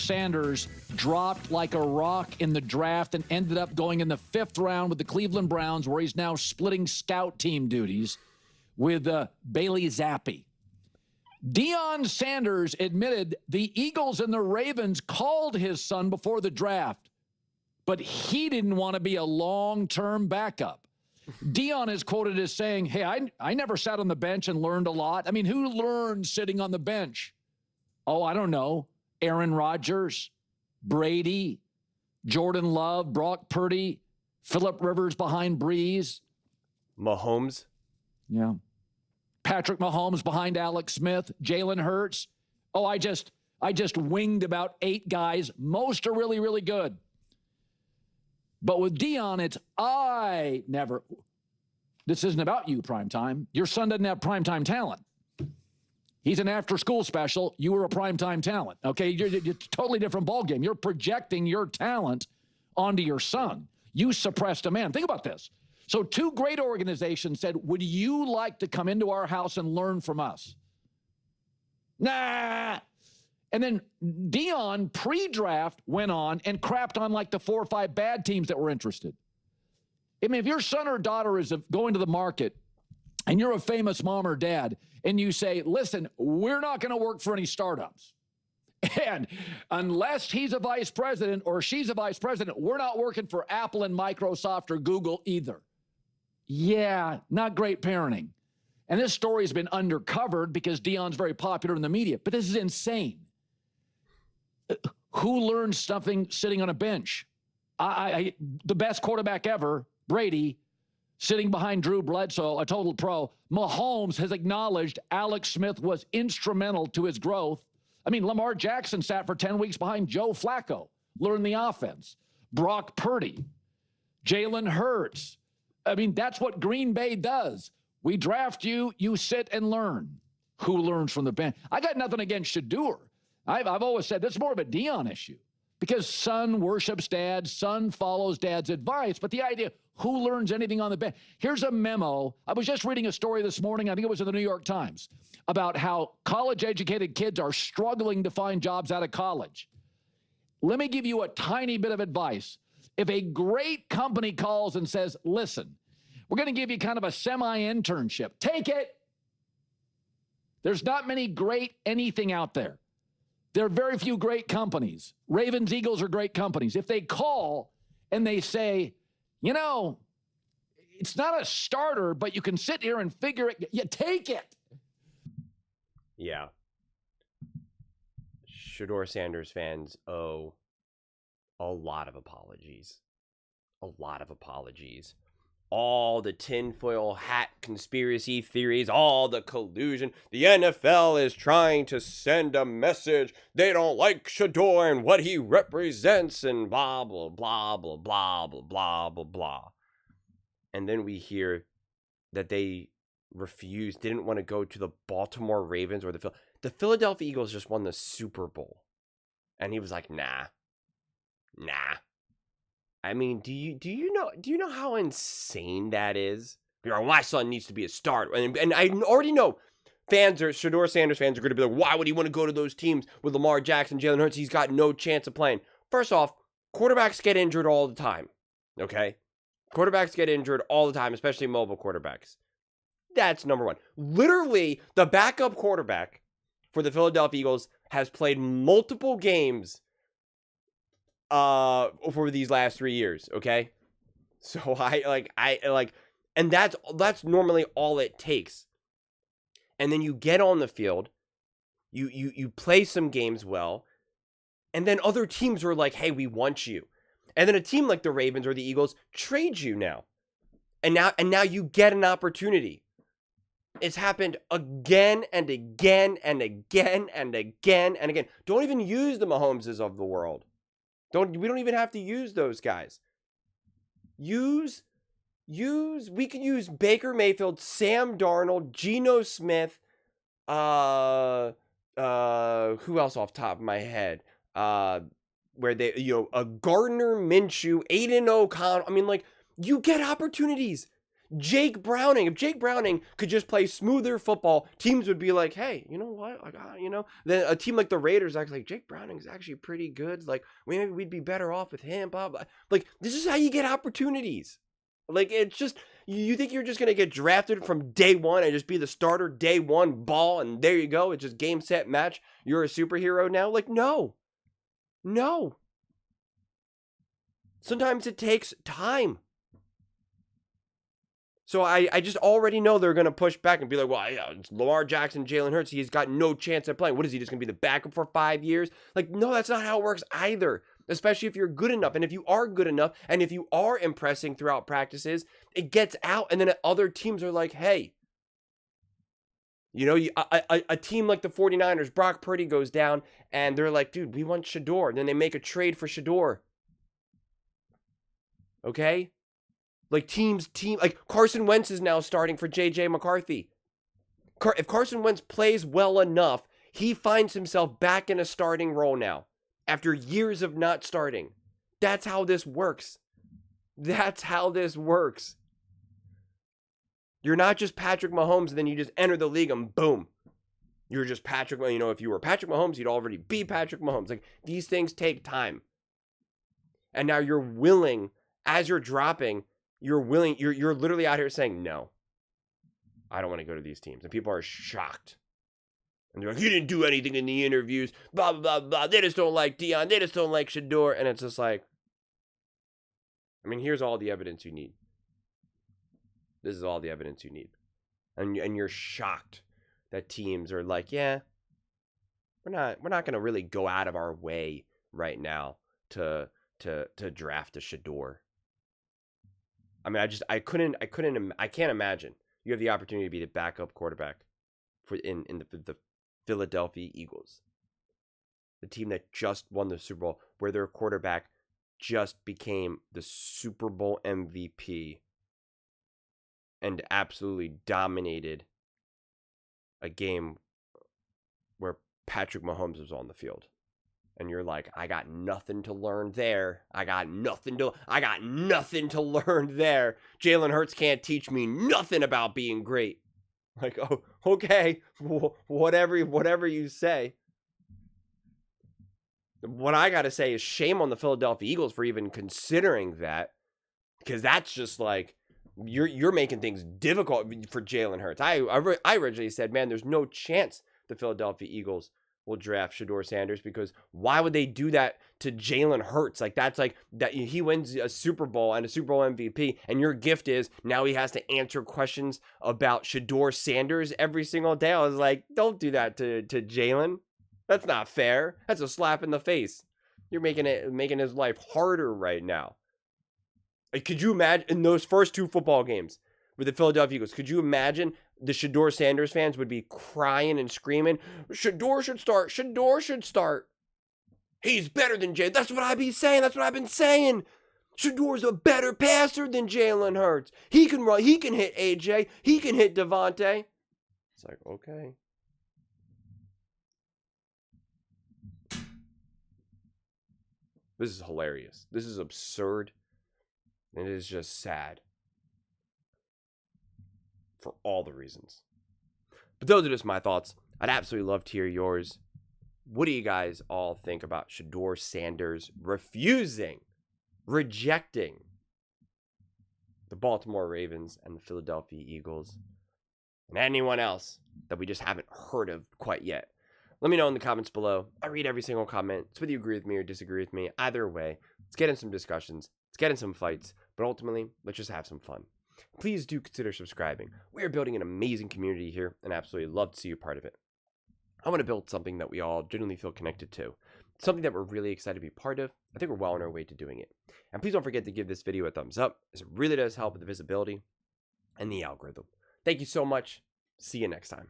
Sanders dropped like a rock in the draft and ended up going in the 5th round with the Cleveland Browns, where he's now splitting scout team duties with Bailey Zappi. Deion Sanders admitted the Eagles and the Ravens called his son before the draft, but he didn't want to be a long-term backup. Deion is quoted as saying, hey, I never sat on the bench and learned a lot. I mean, who learned sitting on the bench? Oh, I don't know. Aaron Rodgers, Brady, Jordan Love, Brock Purdy, Phillip Rivers behind Breeze. Mahomes. Yeah. Patrick Mahomes behind Alex Smith, Jalen Hurts. Oh, I just winged about 8 guys. Most are really, really good. But with Deion, it's I never. This isn't about you, primetime. Your son doesn't have primetime talent. He's an after-school special. You were a primetime talent, okay? You're a totally different ballgame. You're projecting your talent onto your son. You suppressed a man. Think about this. So 2 great organizations said, would you like to come into our house and learn from us? Nah. And then Deion pre-draft went on and crapped on like the 4 or 5 bad teams that were interested. I mean, if your son or daughter is going to the market and you're a famous mom or dad and you say, listen, we're not going to work for any startups. And unless he's a vice president or she's a vice president, we're not working for Apple and Microsoft or Google either. Yeah, not great parenting. And this story has been undercovered because Deion's very popular in the media. But this is insane. Who learned something sitting on a bench? The best quarterback ever, Brady, sitting behind Drew Bledsoe, a total pro. Mahomes has acknowledged Alex Smith was instrumental to his growth. I mean, Lamar Jackson sat for 10 weeks behind Joe Flacco, learned the offense. Brock Purdy, Jalen Hurts. I mean, that's what Green Bay does. We draft you, you sit and learn. Who learns from the bench? I got nothing against Shedeur. I've always said this is more of a Deion issue because son worships dad, son follows dad's advice. But the idea, who learns anything on the bench? Here's a memo. I was just reading a story this morning, I think it was in the New York Times, about how college-educated kids are struggling to find jobs out of college. Let me give you a tiny bit of advice. If a great company calls and says, listen, we're going to give you kind of a semi-internship, take it. There's not many great anything out there. There are very few great companies. Ravens, Eagles are great companies. If they call and they say, you know, it's not a starter, but you can sit here and figure it, you take it. Yeah. Shedeur Sanders fans owe a lot of apologies. A lot of apologies. All the tinfoil hat conspiracy theories, all the collusion. The NFL is trying to send a message. They don't like Shedeur and what he represents and blah, blah, blah, blah, blah, blah, blah, blah, blah. And then we hear that they didn't want to go to the Baltimore Ravens or the Philadelphia Eagles just won the Super Bowl. And he was like, nah. I mean, do you know how insane that is? My son needs to be a starter. And I already know Shedeur Sanders fans are going to be like, why would he want to go to those teams with Lamar Jackson, Jalen Hurts? He's got no chance of playing. First off, quarterbacks get injured all the time, okay? Quarterbacks get injured all the time, especially mobile quarterbacks. That's number one. Literally, the backup quarterback for the Philadelphia Eagles has played multiple games for these last 3 years, okay? So and that's normally all it takes. And then you get on the field, you play some games well, and then other teams are like, hey, we want you. And then a team like the Ravens or the Eagles trades you now. And now you get an opportunity. It's happened again and again and again and again and again. Don't even use the Mahomeses of the world. We don't even have to use those guys. We could use Baker Mayfield, Sam Darnold, Geno Smith, who else off the top of my head? Where they, Gardner Minshew, Aiden O'Connell. I mean, like, you get opportunities. Jake Browning. If Jake Browning could just play smoother football, teams would be like, hey, you know what? Then a team like the Raiders actually like, Jake Browning's actually pretty good. Like, maybe we'd be better off with him, blah, blah. Like, this is how you get opportunities. Like, it's just, you think you're just going to get drafted from day one and just be the starter day one, ball, and there you go. It's just game, set, match. You're a superhero now. Like, no. Sometimes it takes time. So I just already know they're going to push back and be like, well, yeah, it's Lamar Jackson, Jalen Hurts. He's got no chance at playing. What is he, just going to be the backup for 5 years? Like, no, that's not how it works either. Especially if you're good enough. And if you are good enough, and if you are impressing throughout practices, it gets out. And then other teams are like, hey, you know, a team like the 49ers, Brock Purdy goes down, and they're like, dude, we want Shedeur. And then they make a trade for Shedeur. Okay? Like like Carson Wentz is now starting for J.J. McCarthy. If Carson Wentz plays well enough, he finds himself back in a starting role now after years of not starting. That's how this works. That's how this works. You're not just Patrick Mahomes and then you just enter the league and boom. You're just Patrick. You know, if you were Patrick Mahomes, you'd already be Patrick Mahomes. Like, these things take time. And now you're willing, as you're dropping, you're literally out here saying, no, I don't want to go to these teams. And people are shocked. And they're like, you didn't do anything in the interviews, blah, blah, blah, blah. They just don't like Deion. They just don't like Shedeur. And it's just like, I mean, here's all the evidence you need. This is all the evidence you need. And you're shocked that teams are like, yeah, we're not going to really go out of our way right now to draft a Shedeur. I mean, I can't imagine you have the opportunity to be the backup quarterback for in the Philadelphia Eagles, the team that just won the Super Bowl, where their quarterback just became the Super Bowl MVP and absolutely dominated a game where Patrick Mahomes was on the field. And you're like, I got nothing to learn there. I got nothing to learn there. Jalen Hurts can't teach me nothing about being great. Like, oh, okay, whatever you say. What I got to say is shame on the Philadelphia Eagles for even considering that, because that's just like, you're making things difficult for Jalen Hurts. I originally said, man, there's no chance the Philadelphia Eagles will draft Shedeur Sanders, because why would they do that to Jalen Hurts? Like, that's like that he wins a Super Bowl and a Super Bowl MVP, and your gift is now he has to answer questions about Shedeur Sanders every single day. I was like, don't do that to Jalen. That's not fair. That's a slap in the face. You're making his life harder right now. Like, could you imagine in those first 2 football games with the Philadelphia Eagles, could you imagine the Shedeur Sanders fans would be crying and screaming, Shedeur should start. Shedeur should start. He's better than Jalen. That's what I've been saying. Shedeur's a better passer than Jalen Hurts. He can run. He can hit AJ. He can hit Devontae. It's like, okay. This is hilarious. This is absurd. And it is just sad. For all the reasons. But those are just my thoughts. I'd absolutely love to hear yours. What do you guys all think about Shedeur Sanders rejecting the Baltimore Ravens and the Philadelphia Eagles and anyone else that we just haven't heard of quite yet? Let me know in the comments below. I read every single comment. It's whether you agree with me or disagree with me. Either way, let's get in some discussions. Let's get in some fights. But ultimately, let's just have some fun. Please do consider subscribing. We are building an amazing community here, and absolutely love to see you part of it. I want to build something that we all genuinely feel connected to. Something that we're really excited to be part of. I think we're well on our way to doing it. And please don't forget to give this video a thumbs up, as it really does help with the visibility and the algorithm. Thank you so much. See you next time.